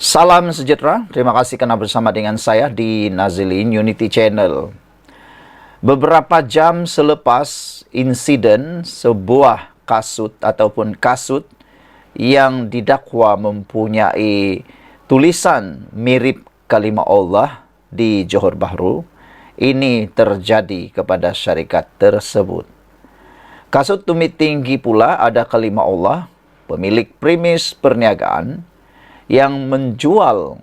Salam sejahtera, terima kasih karena bersama dengan saya di Nazilin Unity Channel. Beberapa jam selepas insiden sebuah kasut ataupun kasut yang didakwa mempunyai tulisan mirip kalimah Allah di Johor Bahru, ini terjadi kepada syarikat tersebut. Kasut tumit tinggi pula ada kalimah Allah, pemilik premis perniagaan, yang menjual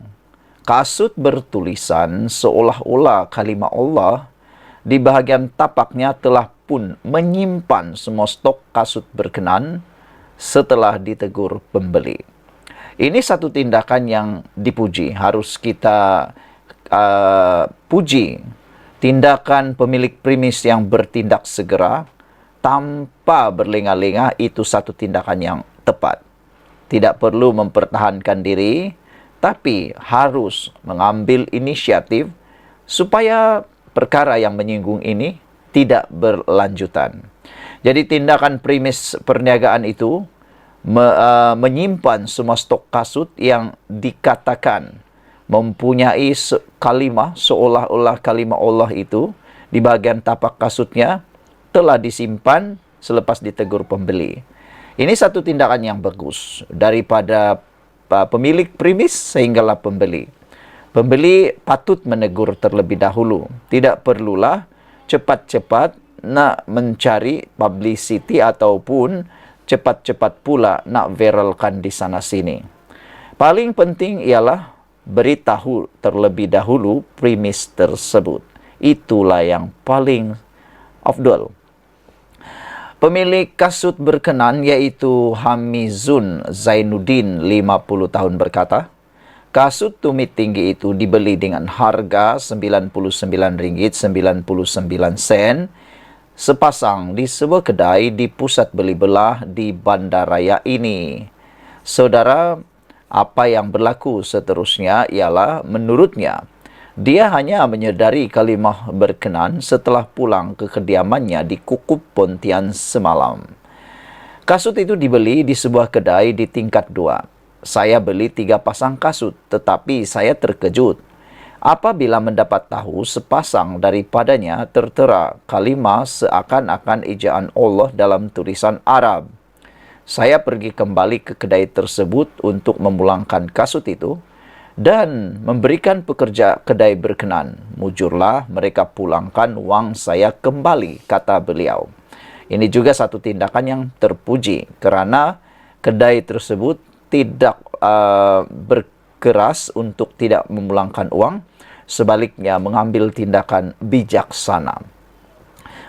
kasut bertulisan seolah-olah kalimah Allah di bahagian tapaknya telah pun menyimpan semua stok kasut berkenan setelah ditegur pembeli. Ini satu tindakan yang dipuji, harus kita puji. Tindakan pemilik premis yang bertindak segera tanpa berlengah-lengah itu satu tindakan yang tepat. Tidak perlu mempertahankan diri, tapi harus mengambil inisiatif supaya perkara yang menyinggung ini tidak berlanjutan. Jadi tindakan premis perniagaan itu menyimpan semua stok kasut yang dikatakan mempunyai kalimah, seolah-olah kalimah Allah itu di bahagian tapak kasutnya telah disimpan selepas ditegur pembeli. Ini satu tindakan yang bagus daripada pemilik premis sehinggalah pembeli. Pembeli patut menegur terlebih dahulu. Tidak perlulah cepat-cepat nak mencari publicity ataupun cepat-cepat pula nak viralkan di sana sini. Paling penting ialah beritahu terlebih dahulu premis tersebut. Itulah yang paling afdal. Pemilik kasut berkenan yaitu Hamizun Zainuddin 50 tahun berkata, kasut tumit tinggi itu dibeli dengan harga Rp99.99 sepasang di sebuah kedai di pusat beli belah di bandaraya ini. Saudara, apa yang berlaku seterusnya ialah menurutnya dia hanya menyedari kalimah berkenan setelah pulang ke kediamannya di Kukup Pontian semalam. Kasut itu dibeli di sebuah kedai di tingkat 2. Saya beli 3 pasang kasut, tetapi saya terkejut apabila mendapat tahu sepasang daripadanya tertera kalimah seakan-akan ejaan Allah dalam tulisan Arab. Saya pergi kembali ke kedai tersebut untuk memulangkan kasut itu dan memberikan pekerja kedai berkenan. Mujurlah mereka pulangkan wang saya kembali, kata beliau. Ini juga satu tindakan yang terpuji kerana kedai tersebut tidak berkeras untuk tidak memulangkan uang, sebaliknya mengambil tindakan bijaksana.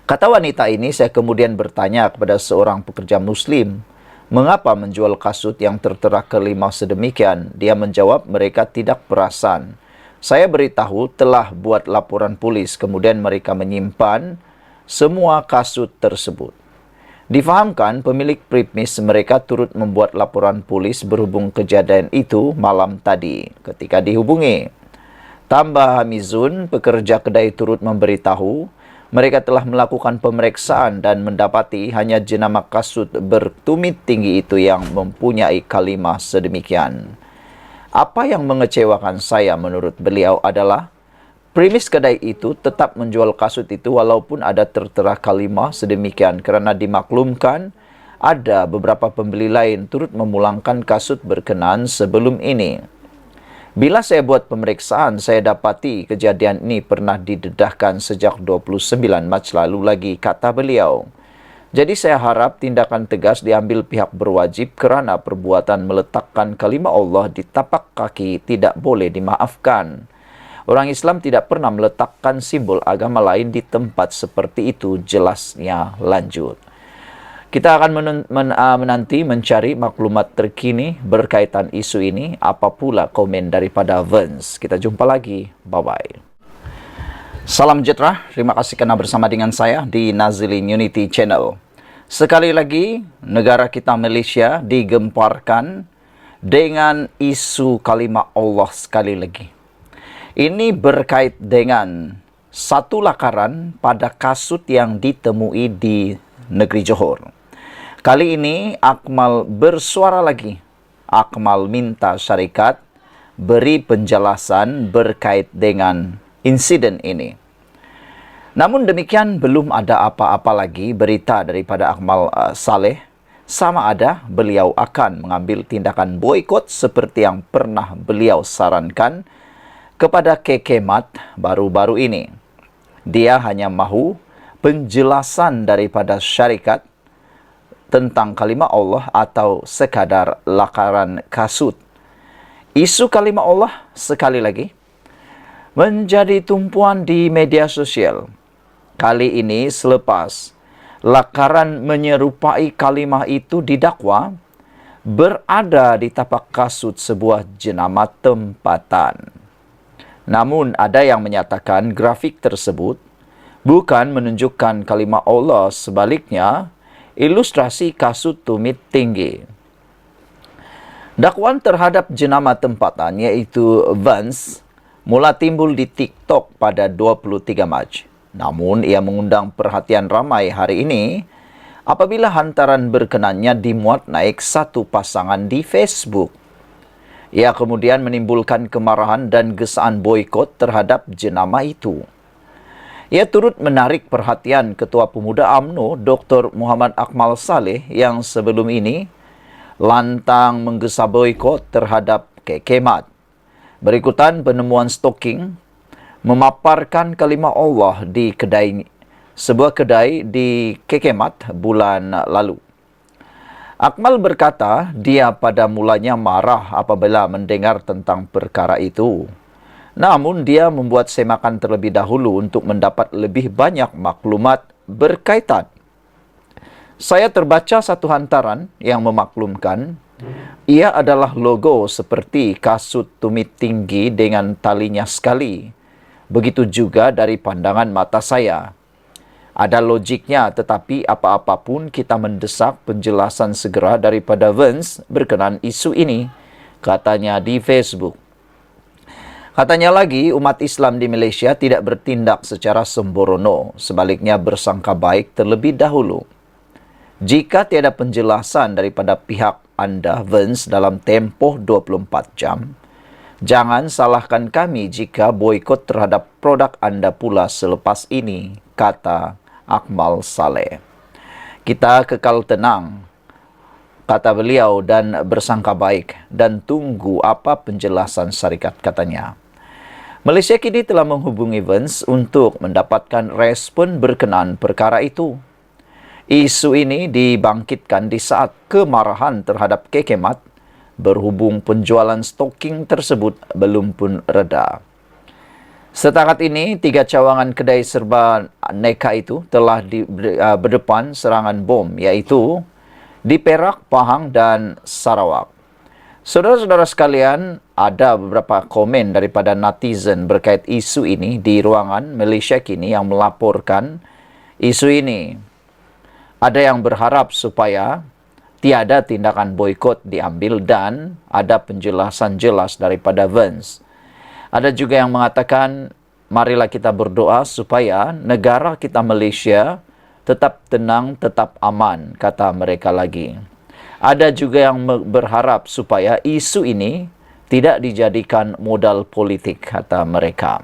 Kata wanita ini, saya kemudian bertanya kepada seorang pekerja muslim, mengapa menjual kasut yang tertera kalimah sedemikian? Dia menjawab, mereka tidak perasan. Saya beritahu telah buat laporan polis, kemudian mereka menyimpan semua kasut tersebut. Difahamkan pemilik premis mereka turut membuat laporan polis berhubung kejadian itu malam tadi ketika dihubungi. Tambah Hamizun, pekerja kedai turut memberitahu mereka telah melakukan pemeriksaan dan mendapati hanya jenama kasut bertumit tinggi itu yang mempunyai kalimah sedemikian. Apa yang mengecewakan saya menurut beliau adalah premis kedai itu tetap menjual kasut itu walaupun ada tertera kalimah sedemikian kerana dimaklumkan ada beberapa pembeli lain turut memulangkan kasut berkenan sebelum ini. Bila saya buat pemeriksaan, saya dapati kejadian ini pernah didedahkan sejak 29 Mac lalu lagi, kata beliau. Jadi saya harap tindakan tegas diambil pihak berwajib kerana perbuatan meletakkan kalimah Allah di tapak kaki tidak boleh dimaafkan. Orang Islam tidak pernah meletakkan simbol agama lain di tempat seperti itu, jelasnya lanjut. Kita akan menanti mencari maklumat terkini berkaitan isu ini. Apa pula komen daripada Vance. Kita jumpa lagi. Bye-bye. Salam sejahtera. Terima kasih kerana bersama dengan saya di Nazilin Unity Channel. Sekali lagi, negara kita Malaysia digemparkan dengan isu kalimah Allah sekali lagi. Ini berkait dengan satu lakaran pada kasut yang ditemui di negeri Johor. Kali ini Akmal bersuara lagi. Akmal minta syarikat beri penjelasan berkait dengan insiden ini. Namun demikian, belum ada apa-apa lagi berita daripada Akmal Saleh sama ada beliau akan mengambil tindakan boikot seperti yang pernah beliau sarankan kepada Kekemat baru-baru ini. Dia hanya mahu penjelasan daripada syarikat tentang kalimah Allah atau sekadar lakaran kasut. Isu kalimah Allah sekali lagi menjadi tumpuan di media sosial. Kali ini selepas lakaran menyerupai kalimah itu didakwa berada di tapak kasut sebuah jenama tempatan. Namun ada yang menyatakan grafik tersebut bukan menunjukkan kalimah Allah, sebaliknya ilustrasi kasut tumit tinggi. Dakwaan terhadap jenama tempatan yaitu Vance mula timbul di TikTok pada 23 Mac. Namun ia mengundang perhatian ramai hari ini apabila hantaran berkenannya dimuat naik satu pasangan di Facebook. Ia kemudian menimbulkan kemarahan dan gesaan boikot terhadap jenama itu. Ia turut menarik perhatian Ketua Pemuda UMNO Dr. Muhammad Akmal Saleh yang sebelum ini lantang menggesa boikot terhadap Kekemat. Berikutan penemuan stalking memaparkan kalimah Allah di sebuah kedai di Kekemat bulan lalu. Akmal berkata dia pada mulanya marah apabila mendengar tentang perkara itu. Namun dia membuat semakan terlebih dahulu untuk mendapat lebih banyak maklumat berkaitan. Saya terbaca satu hantaran yang memaklumkan ia adalah logo seperti kasut tumit tinggi dengan talinya sekali. Begitu juga dari pandangan mata saya. Ada logiknya, tetapi apa-apapun kita mendesak penjelasan segera daripada Vance berkenaan isu ini, katanya di Facebook. Katanya lagi, umat Islam di Malaysia tidak bertindak secara sembrono, sebaliknya bersangka baik terlebih dahulu. Jika tiada penjelasan daripada pihak anda, Vance, dalam tempoh 24 jam, jangan salahkan kami jika boikot terhadap produk anda pula selepas ini, kata Akmal Saleh. Kita kekal tenang, kata beliau, dan bersangka baik dan tunggu apa penjelasan syarikat, katanya. Malaysia kini telah menghubungi Vance untuk mendapatkan respon berkenaan perkara itu. Isu ini dibangkitkan di saat kemarahan terhadap Kekemat berhubung penjualan stalking tersebut belum pun reda. Setakat ini, 3 cawangan kedai serba neka itu telah berdepan serangan bom, iaitu di Perak, Pahang dan Sarawak. Saudara-saudara sekalian, ada beberapa komen daripada netizen berkait isu ini di ruangan Malaysia kini yang melaporkan isu ini. Ada yang berharap supaya tiada tindakan boikot diambil dan ada penjelasan jelas daripada Vance. Ada juga yang mengatakan, marilah kita berdoa supaya negara kita Malaysia tetap tenang, tetap aman, kata mereka lagi. Ada juga yang berharap supaya isu ini tidak dijadikan modal politik, kata mereka.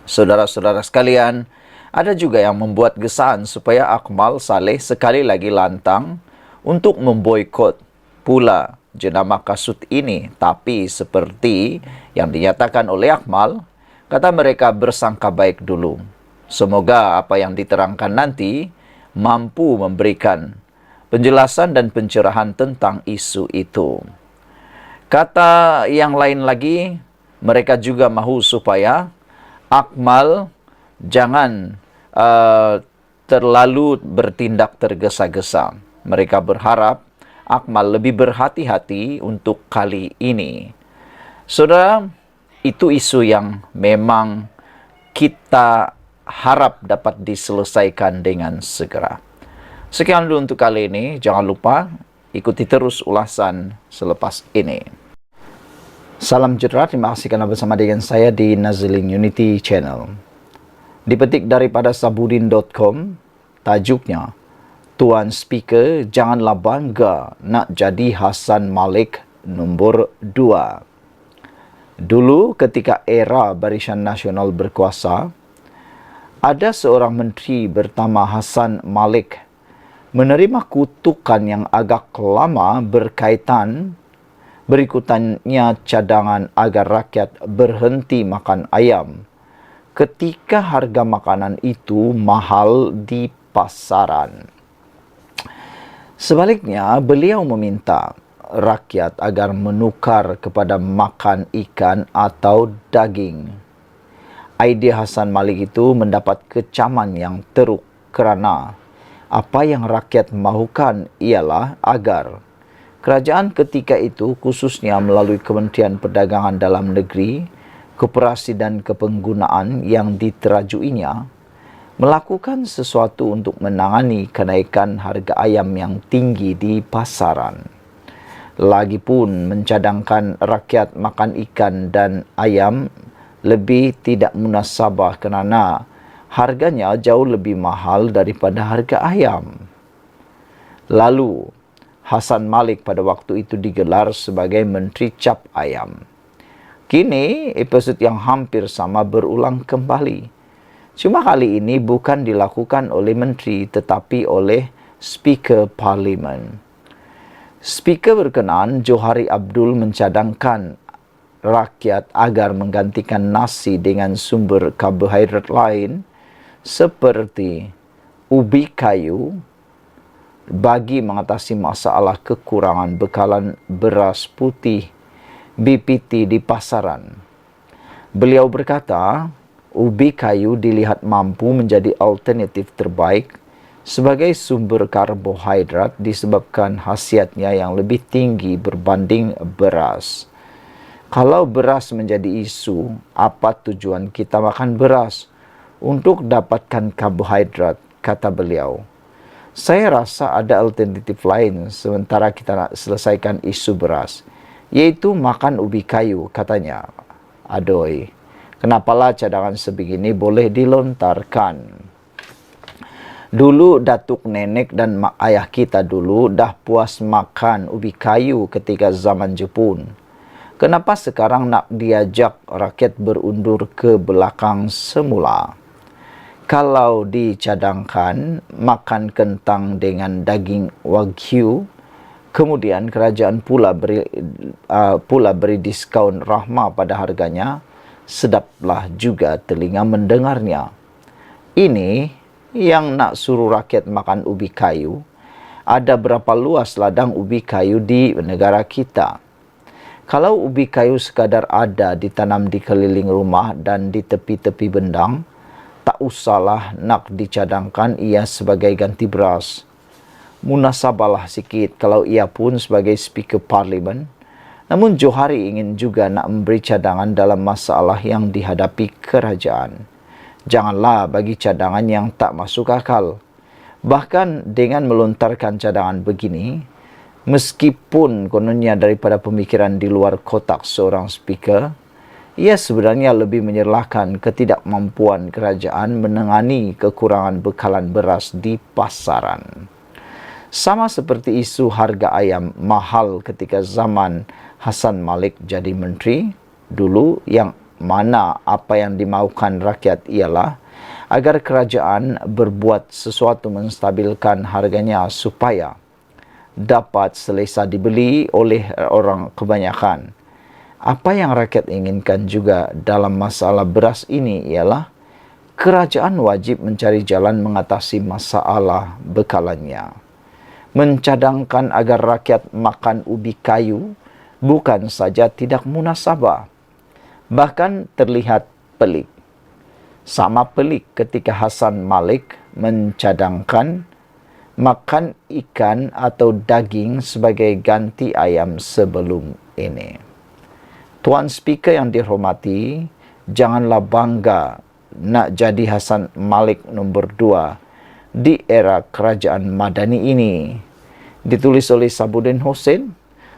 Saudara-saudara sekalian, ada juga yang membuat gesaan supaya Akmal Saleh sekali lagi lantang untuk memboikot pula jenama kasut ini. Tapi seperti yang dinyatakan oleh Akmal, kata mereka bersangka baik dulu. Semoga apa yang diterangkan nanti mampu memberikan penjelasan dan pencerahan tentang isu itu. Kata yang lain lagi, mereka juga mahu supaya Akmal jangan terlalu bertindak tergesa-gesa. Mereka berharap Akmal lebih berhati-hati untuk kali ini. Saudara, itu isu yang memang kita harap dapat diselesaikan dengan segera. Sekian dulu untuk kali ini. Jangan lupa ikuti terus ulasan selepas ini. Salam sejahtera, terima kasih kerana bersama dengan saya di Nazilin Unity Channel. Dipetik daripada sabudin.com, tajuknya, Tuan Speaker janganlah bangga nak jadi Hassan Malik nombor 2. Dulu ketika era Barisan Nasional berkuasa, ada seorang menteri bernama Hassan Malik menerima kutukan yang agak lama berikutannya cadangan agar rakyat berhenti makan ayam ketika harga makanan itu mahal di pasaran. Sebaliknya, beliau meminta rakyat agar menukar kepada makan ikan atau daging. Idea Hassan Malik itu mendapat kecaman yang teruk kerana apa yang rakyat mahukan ialah agar kerajaan ketika itu, khususnya melalui Kementerian Perdagangan Dalam Negeri, Koperasi dan Kepenggunaan yang diterajuinya, melakukan sesuatu untuk menangani kenaikan harga ayam yang tinggi di pasaran. Lagipun mencadangkan rakyat makan ikan dan ayam lebih tidak munasabah kerana harganya jauh lebih mahal daripada harga ayam. Lalu, Hassan Malik pada waktu itu digelar sebagai Menteri Cap Ayam. Kini, episod yang hampir sama berulang kembali. Cuma kali ini bukan dilakukan oleh menteri tetapi oleh Speaker Parlimen. Speaker berkenan, Johari Abdul, mencadangkan rakyat agar menggantikan nasi dengan sumber karbohidrat lain seperti ubi kayu bagi mengatasi masalah kekurangan bekalan beras putih BPT di pasaran. Beliau berkata, ubi kayu dilihat mampu menjadi alternatif terbaik sebagai sumber karbohidrat disebabkan khasiatnya yang lebih tinggi berbanding beras. Kalau beras menjadi isu, apa tujuan kita makan beras? Untuk dapatkan karbohidrat, kata beliau. Saya rasa ada alternatif lain sementara kita nak selesaikan isu beras, yaitu makan ubi kayu, katanya. Adoi, kenapalah cadangan sebegini boleh dilontarkan? Dulu datuk nenek dan mak ayah kita dulu dah puas makan ubi kayu ketika zaman Jepun. Kenapa sekarang nak diajak rakyat berundur ke belakang semula? Kalau dicadangkan makan kentang dengan daging wagyu, kemudian kerajaan pula beri diskaun rahmah pada harganya, sedaplah juga telinga mendengarnya. Ini yang nak suruh rakyat makan ubi kayu. Ada berapa luas ladang ubi kayu di negara kita? Kalau ubi kayu sekadar ada ditanam di keliling rumah dan di tepi-tepi bendang, tak usahlah nak dicadangkan ia sebagai ganti beras. Munasabahlah sikit kalau ia pun sebagai Speaker Parlimen. Namun Johari ingin juga nak memberi cadangan dalam masalah yang dihadapi kerajaan. Janganlah bagi cadangan yang tak masuk akal. Bahkan dengan melontarkan cadangan begini, meskipun kononnya daripada pemikiran di luar kotak seorang speaker, ia sebenarnya lebih menyerlahkan ketidakmampuan kerajaan menangani kekurangan bekalan beras di pasaran. Sama seperti isu harga ayam mahal ketika zaman Hassan Malik jadi menteri dulu, yang mana apa yang dimaukan rakyat ialah agar kerajaan berbuat sesuatu menstabilkan harganya supaya dapat selesa dibeli oleh orang kebanyakan. Apa yang rakyat inginkan juga dalam masalah beras ini ialah kerajaan wajib mencari jalan mengatasi masalah bekalannya. Mencadangkan agar rakyat makan ubi kayu bukan saja tidak munasabah, bahkan terlihat pelik. Sama pelik ketika Hassan Malik mencadangkan makan ikan atau daging sebagai ganti ayam sebelum ini. Tuan Speaker yang dihormati, janganlah bangga nak jadi Hassan Malik nombor 2 di era kerajaan Madani ini. Ditulis oleh Sabudin Hussein.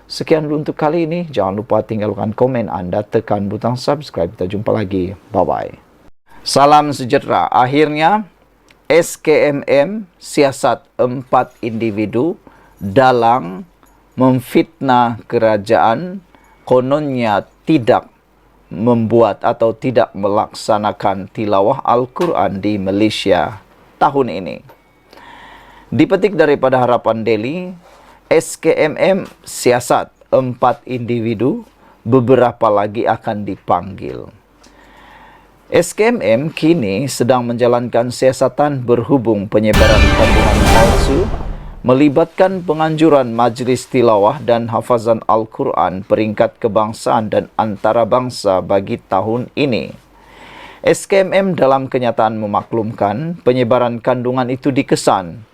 Sekian dulu untuk kali ini. Jangan lupa tinggalkan komen anda, tekan butang subscribe. Kita jumpa lagi. Bye-bye. Salam sejahtera. Akhirnya, SKMM siasat 4 individu dalam memfitnah kerajaan kononnya tidak membuat atau tidak melaksanakan tilawah Al-Quran di Malaysia tahun ini. Dipetik daripada Harapan Daily, SKMM siasat 4 individu, beberapa lagi akan dipanggil. SKMM kini sedang menjalankan siasatan berhubung penyebaran kandungan palsu melibatkan penganjuran Majlis Tilawah dan Hafazan Al-Quran peringkat kebangsaan dan antarabangsa bagi tahun ini. SKMM dalam kenyataan memaklumkan penyebaran kandungan itu dikesan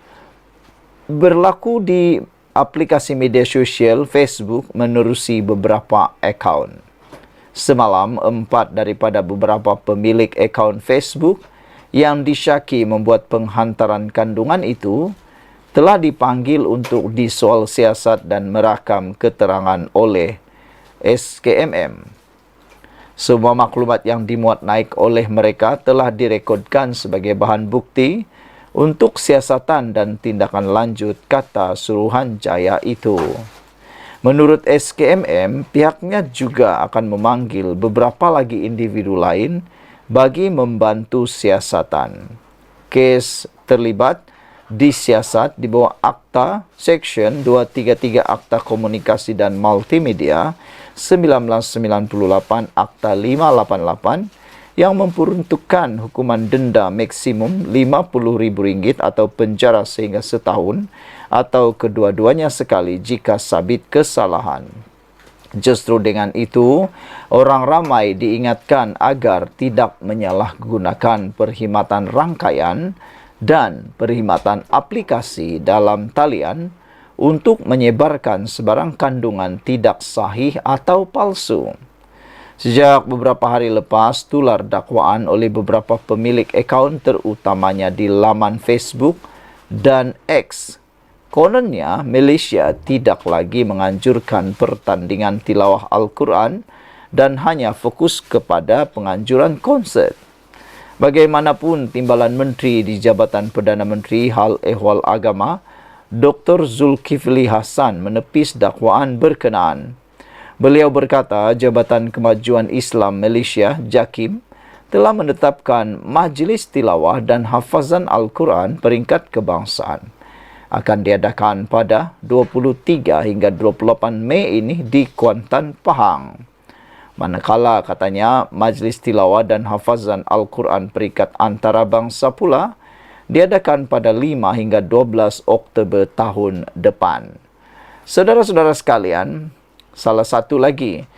berlaku di aplikasi media sosial Facebook menerusi beberapa akaun. Semalam, 4 daripada beberapa pemilik akaun Facebook yang disyaki membuat penghantaran kandungan itu telah dipanggil untuk disoal siasat dan merakam keterangan oleh SKMM. Semua maklumat yang dimuat naik oleh mereka telah direkodkan sebagai bahan bukti untuk siasatan dan tindakan lanjut, kata Suruhanjaya itu. Menurut SKMM, pihaknya juga akan memanggil beberapa lagi individu lain bagi membantu siasatan. Kes terlibat disiasat di bawah Akta Seksyen 233 Akta Komunikasi dan Multimedia 1998 Akta 588 yang memperuntukkan hukuman denda maksimum RM50.000 atau penjara sehingga setahun atau kedua-duanya sekali jika sabit kesalahan. Justru dengan itu, orang ramai diingatkan agar tidak menyalahgunakan perkhidmatan rangkaian dan perkhidmatan aplikasi dalam talian untuk menyebarkan sebarang kandungan tidak sahih atau palsu. Sejak beberapa hari lepas, tular dakwaan oleh beberapa pemilik akaun terutamanya di laman Facebook dan X. Kononnya, Malaysia tidak lagi menganjurkan pertandingan tilawah Al-Quran dan hanya fokus kepada penganjuran konsert. Bagaimanapun, Timbalan Menteri di Jabatan Perdana Menteri Hal Ehwal Agama, Dr. Zulkifli Hasan menepis dakwaan berkenaan. Beliau berkata, Jabatan Kemajuan Islam Malaysia, JAKIM, telah menetapkan Majlis Tilawah dan Hafazan Al-Quran peringkat kebangsaan. Akan diadakan pada 23 hingga 28 Mei ini di Kuantan, Pahang. Manakala katanya Majlis Tilawah dan Hafazan Al-Quran peringkat antarabangsa pula diadakan pada 5 hingga 12 Oktober tahun depan. Saudara-saudara sekalian, salah satu lagi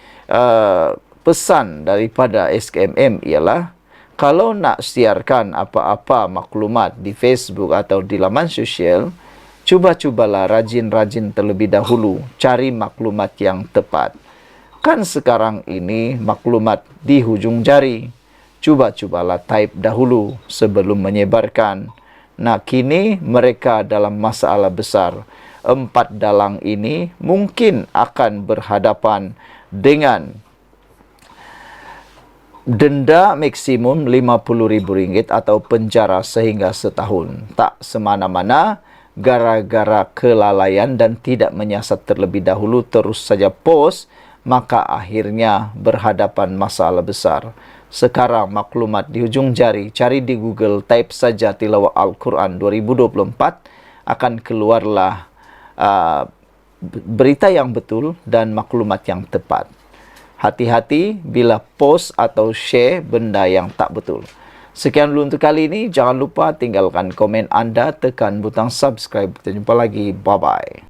pesan daripada SKMM ialah kalau nak siarkan apa-apa maklumat di Facebook atau di laman sosial, cuba-cubalah rajin-rajin terlebih dahulu cari maklumat yang tepat. Kan sekarang ini maklumat di hujung jari. Cuba-cubalah type dahulu sebelum menyebarkan. Nah, kini mereka dalam masalah besar. 4 dalang ini mungkin akan berhadapan dengan denda maksimum RM50.000 atau penjara sehingga setahun. Tak semana-mana gara-gara kelalaian dan tidak menyiasat terlebih dahulu terus saja post, maka akhirnya berhadapan masalah besar. Sekarang maklumat di hujung jari, cari di Google, type saja tilawah Al-Quran 2024, akan keluarlah berita yang betul dan maklumat yang tepat. Hati-hati bila post atau share benda yang tak betul. Sekian dulu untuk kali ini. Jangan lupa tinggalkan komen anda, tekan butang subscribe. Kita jumpa lagi. Bye-bye.